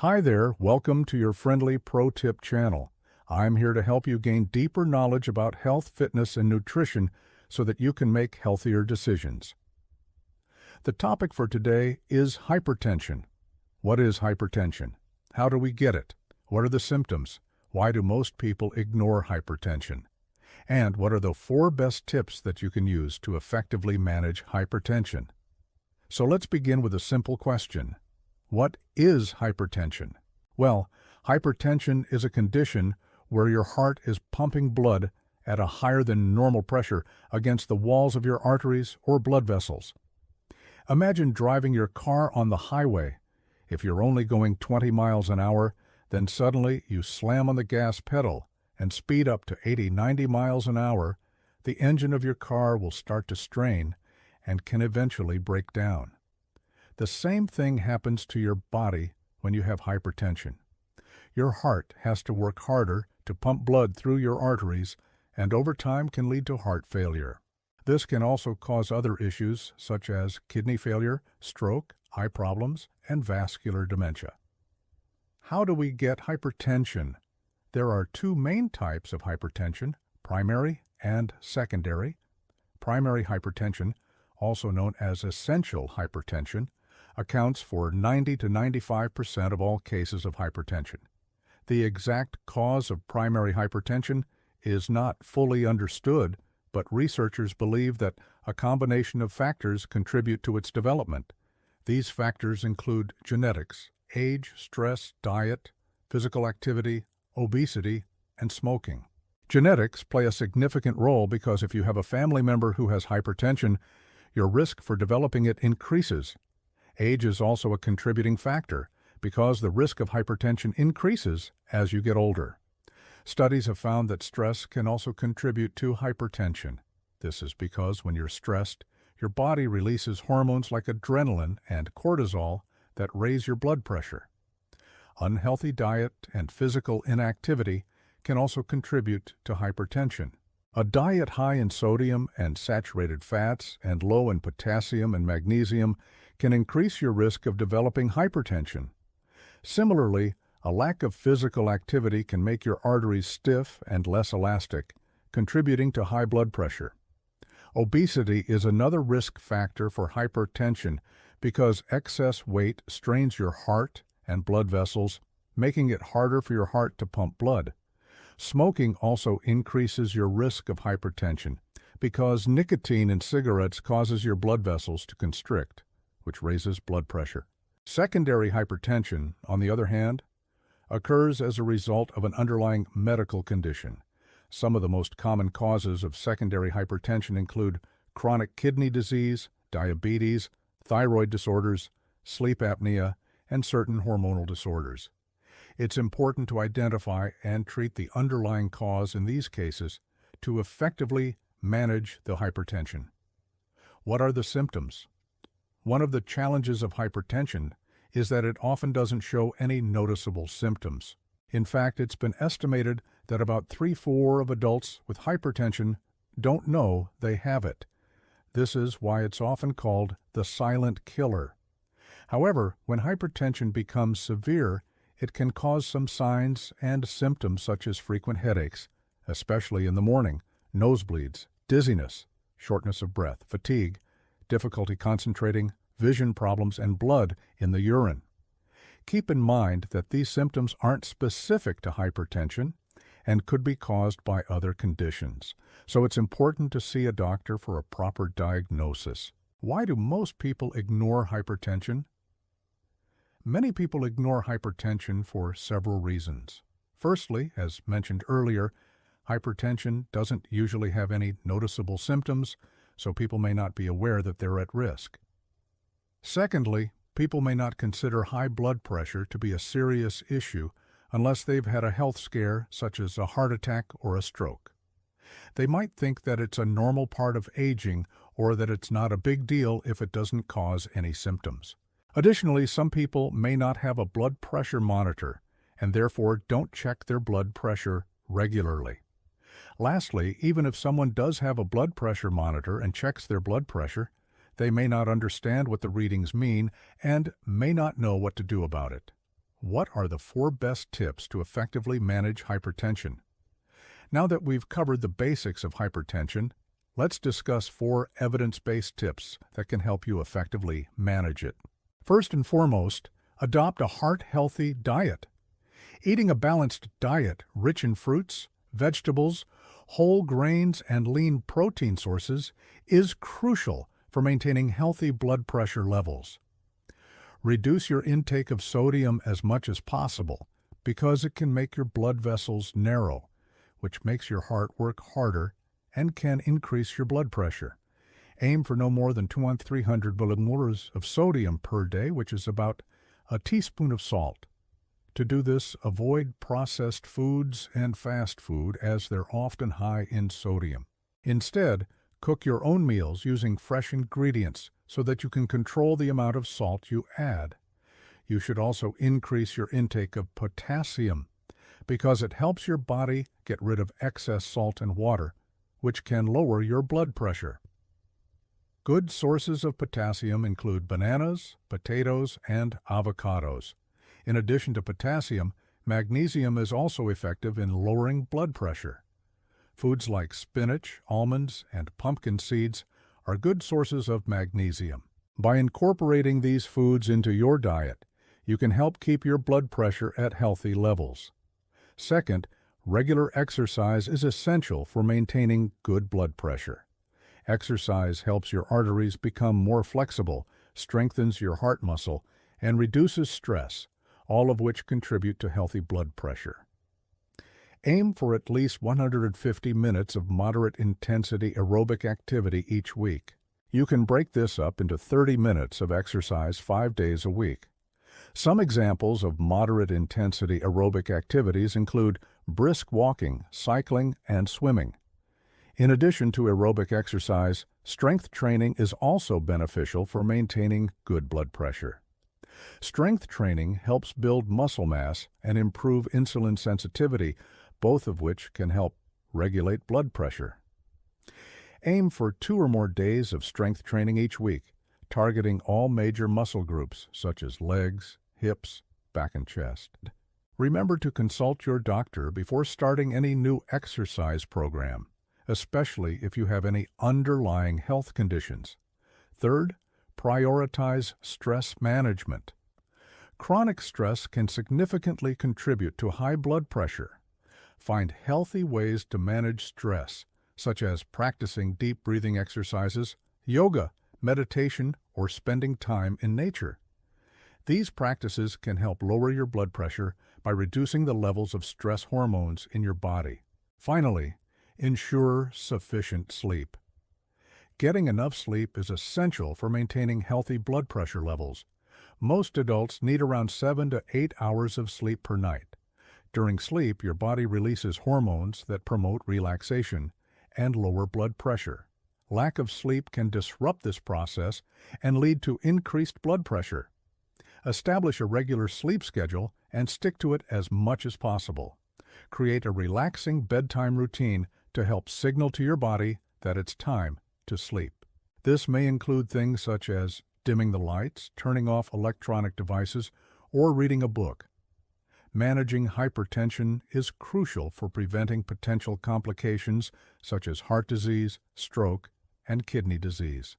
Hi there, welcome to your friendly Pro Tip channel. I'm here to help you gain deeper knowledge about health, fitness, and nutrition so that you can make healthier decisions. The topic for today is hypertension. What is hypertension? How do we get it? What are the symptoms? Why do most people ignore hypertension? And what are the 4 best tips that you can use to effectively manage hypertension? So let's begin with a simple question. What is hypertension? Well, hypertension is a condition where your heart is pumping blood at a higher than normal pressure against the walls of your arteries or blood vessels. Imagine driving your car on the highway. If you're only going 20 miles an hour, then suddenly you slam on the gas pedal and speed up to 80-90 miles an hour, the engine of your car will start to strain and can eventually break down. The same thing happens to your body when you have hypertension. Your heart has to work harder to pump blood through your arteries and over time can lead to heart failure. This can also cause other issues such as kidney failure, stroke, eye problems, and vascular dementia. How do we get hypertension? There are 2 main types of hypertension, primary and secondary. Primary hypertension, also known as essential hypertension, accounts for 90 to 95% of all cases of hypertension. The exact cause of primary hypertension is not fully understood, but researchers believe that a combination of factors contribute to its development. These factors include genetics, age, stress, diet, physical activity, obesity, and smoking. Genetics play a significant role because if you have a family member who has hypertension, your risk for developing it increases. Age is also a contributing factor because the risk of hypertension increases as you get older. Studies have found that stress can also contribute to hypertension. This is because when you're stressed, your body releases hormones like adrenaline and cortisol that raise your blood pressure. Unhealthy diet and physical inactivity can also contribute to hypertension. A diet high in sodium and saturated fats and low in potassium and magnesium can increase your risk of developing hypertension. Similarly, a lack of physical activity can make your arteries stiff and less elastic, contributing to high blood pressure. Obesity is another risk factor for hypertension because excess weight strains your heart and blood vessels, making it harder for your heart to pump blood. Smoking also increases your risk of hypertension because nicotine in cigarettes causes your blood vessels to constrict, which raises blood pressure. Secondary hypertension, on the other hand, occurs as a result of an underlying medical condition. Some of the most common causes of secondary hypertension include chronic kidney disease, diabetes, thyroid disorders, sleep apnea, and certain hormonal disorders. It's important to identify and treat the underlying cause in these cases to effectively manage the hypertension. What are the symptoms? One of the challenges of hypertension is that it often doesn't show any noticeable symptoms. In fact, it's been estimated that about 3/4 of adults with hypertension don't know they have it. This is why it's often called the silent killer. However, when hypertension becomes severe, it can cause some signs and symptoms such as frequent headaches, especially in the morning, nosebleeds, dizziness, shortness of breath, fatigue, difficulty concentrating, vision problems, and blood in the urine. Keep in mind that these symptoms aren't specific to hypertension and could be caused by other conditions, so it's important to see a doctor for a proper diagnosis. Why do most people ignore hypertension? Many people ignore hypertension for several reasons. Firstly, as mentioned earlier, hypertension doesn't usually have any noticeable symptoms, so people may not be aware that they're at risk. Secondly, people may not consider high blood pressure to be a serious issue unless they've had a health scare such as a heart attack or a stroke. They might think that it's a normal part of aging or that it's not a big deal if it doesn't cause any symptoms. Additionally, some people may not have a blood pressure monitor and therefore don't check their blood pressure regularly. Lastly, even if someone does have a blood pressure monitor and checks their blood pressure, they may not understand what the readings mean and may not know what to do about it. What are the 4 best tips to effectively manage hypertension? Now that we've covered the basics of hypertension, let's discuss 4 evidence-based tips that can help you effectively manage it. First and foremost, adopt a heart-healthy diet. Eating a balanced diet rich in fruits, vegetables, whole grains, and lean protein sources is crucial for maintaining healthy blood pressure levels. Reduce your intake of sodium as much as possible because it can make your blood vessels narrow, which makes your heart work harder and can increase your blood pressure. Aim for no more than 200 to 300 millimoles of sodium per day, which is about a teaspoon of salt. To do this, avoid processed foods and fast food as they're often high in sodium. Instead, cook your own meals using fresh ingredients so that you can control the amount of salt you add. You should also increase your intake of potassium because it helps your body get rid of excess salt and water, which can lower your blood pressure. Good sources of potassium include bananas, potatoes, and avocados. In addition to potassium, magnesium is also effective in lowering blood pressure. Foods like spinach, almonds, and pumpkin seeds are good sources of magnesium. By incorporating these foods into your diet, you can help keep your blood pressure at healthy levels. Second, regular exercise is essential for maintaining good blood pressure. Exercise helps your arteries become more flexible, strengthens your heart muscle, and reduces stress, all of which contribute to healthy blood pressure. Aim for at least 150 minutes of moderate-intensity aerobic activity each week. You can break this up into 30 minutes of exercise 5 days a week. Some examples of moderate-intensity aerobic activities include brisk walking, cycling, and swimming. In addition to aerobic exercise, strength training is also beneficial for maintaining good blood pressure. Strength training helps build muscle mass and improve insulin sensitivity, both of which can help regulate blood pressure. Aim for 2 or more days of strength training each week, targeting all major muscle groups such as legs, hips, back, and chest. Remember to consult your doctor before starting any new exercise program, especially if you have any underlying health conditions. Third, prioritize stress management. Chronic stress can significantly contribute to high blood pressure. Find healthy ways to manage stress, such as practicing deep breathing exercises, yoga, meditation, or spending time in nature. These practices can help lower your blood pressure by reducing the levels of stress hormones in your body. Finally, ensure sufficient sleep. Getting enough sleep is essential for maintaining healthy blood pressure levels. Most adults need around 7 to 8 hours of sleep per night. During sleep, your body releases hormones that promote relaxation and lower blood pressure. Lack of sleep can disrupt this process and lead to increased blood pressure. Establish a regular sleep schedule and stick to it as much as possible. Create a relaxing bedtime routine to help signal to your body that it's time to sleep. This may include things such as dimming the lights, turning off electronic devices, or reading a book. Managing hypertension is crucial for preventing potential complications such as heart disease, stroke, and kidney disease.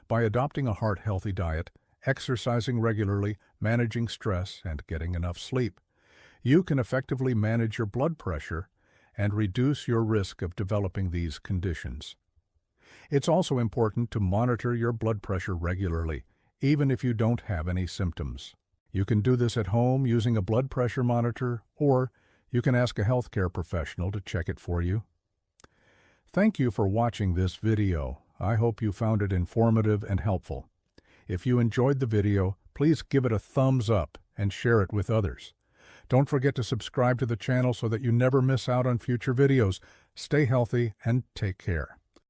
By adopting a heart-healthy diet, exercising regularly, managing stress, and getting enough sleep, you can effectively manage your blood pressure and reduce your risk of developing these conditions. It's also important to monitor your blood pressure regularly, even if you don't have any symptoms. You can do this at home using a blood pressure monitor, or you can ask a healthcare professional to check it for you. Thank you for watching this video. I hope you found it informative and helpful. If you enjoyed the video, please give it a thumbs up and share it with others. Don't forget to subscribe to the channel so that you never miss out on future videos. Stay healthy and take care.